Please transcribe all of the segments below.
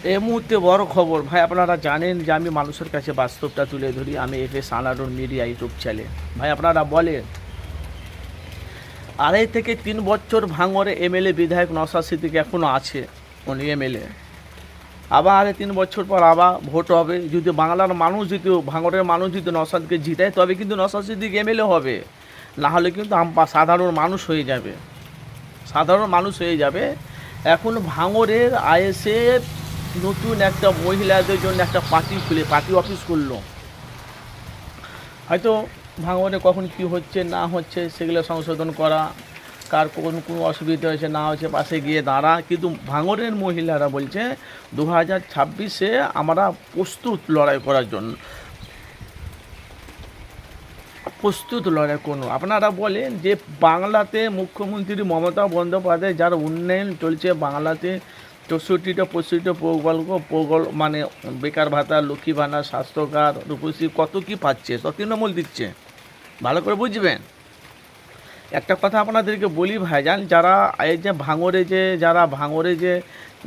এই মুহূর্তে বড় খবর ভাই, আপনারা জানেন যে আমি মানুষের কাছে বাস্তবটা তুলে ধরি। আমি FS Anarul media YouTube channel. ভাই আপনারা বলেন, 2.5 থেকে 3 বছর ভাঙরে এমএলএ বিধায়ক নওশাদ সিদ্দিকী এখনও আছে, উনি এমএলএ। আবার 3 বছর পর আবার ভোট হবে। যদি বাংলার মানুষ, যদি ভাঙরের মানুষ যদি নওশাদকে জিতায়, তবে কিন্তু নওশাদ সিদ্দিকী এমএলএ হবে। না হলে কিন্তু সাধারণ মানুষ হয়ে যাবে, সাধারণ মানুষ হয়ে যাবে। এখন ভাঙরের আইএসএফ নতুন একটা মহিলাদের জন্য একটা পার্টি অফিস করলো। হয়তো ভাঙরে কখন কি হচ্ছে না হচ্ছে সেগুলো সংশোধন করা, কার কোনো অসুবিধা হয়েছে না হয়েছে পাশে গিয়ে দাঁড়া। কিন্তু ভাঙরের মহিলারা বলছে 2026-এ আমরা প্রস্তুত লড়াই করার জন্য, প্রস্তুত লড়াই করুন। আপনারা বলেন যে বাংলাতে মুখ্যমন্ত্রী মমতা বন্দ্যোপাধ্যায় যার উন্নয়ন চলছে, বাংলাতে 64টা প্রকল্প মানে বেকার ভাতা, লক্ষ্মী ভাণ্ডার, স্বাস্থ্যকার্ড, রূপশ্রী কত কি পাচ্ছে, সব তৃণমূল দিচ্ছে। ভালো করে বুঝবেন। একটা কথা আপনাদেরকে বলি ভাইজান, যারা এই যে ভাঙরে যে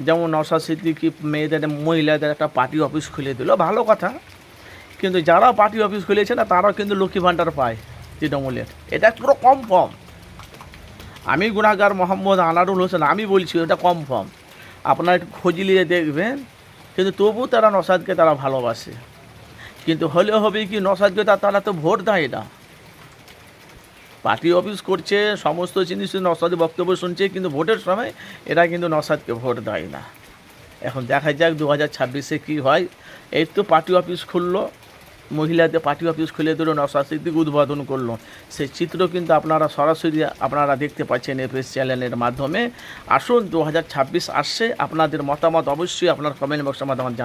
যেমন নওশাদ সিদ্দিকী মেয়েদের মহিলাদের একটা পার্টি অফিস খুলে দিল, ভালো কথা। কিন্তু যারা পার্টি অফিস খুলেছে না, তারাও কিন্তু লক্ষ্মী ভাণ্ডার পায় তৃণমূলের। এটা পুরো কনফার্ম। আমি গুনাহগার মোহাম্মদ আনারুল হোসেন, আমি বলছি এটা কনফার্ম। আপনারা একটু খোঁজ নিয়ে দেখবেন। কিন্তু তবু তারা নওশাদকে তারা ভালোবাসে। কিন্তু হলে হবে কি, নওশাদকে তারা তো ভোট দেয় না। পার্টি অফিস করছে, সমস্ত জিনিস নওশাদের বক্তব্য শুনছে, কিন্তু ভোটের সময় এরা কিন্তু নওশাদকে ভোট দেয় না। এখন দেখা যাক 2026-এ কী হয়। এই তো পার্টি অফিস খুললো, মহিলাদের পার্টি অফিস খুলে দিল, নওশাদ সিদ্দিকী উদ্বোধন করলো। সেই চিত্র কিন্তু আপনারা সরাসরি আপনারা দেখতে পাচ্ছেন এফএস চ্যানেলের মাধ্যমে। আসুন 2026 আসছে, আপনাদের মতামত অবশ্যই আপনার কমেন্ট বক্সের মাধ্যমে জানান।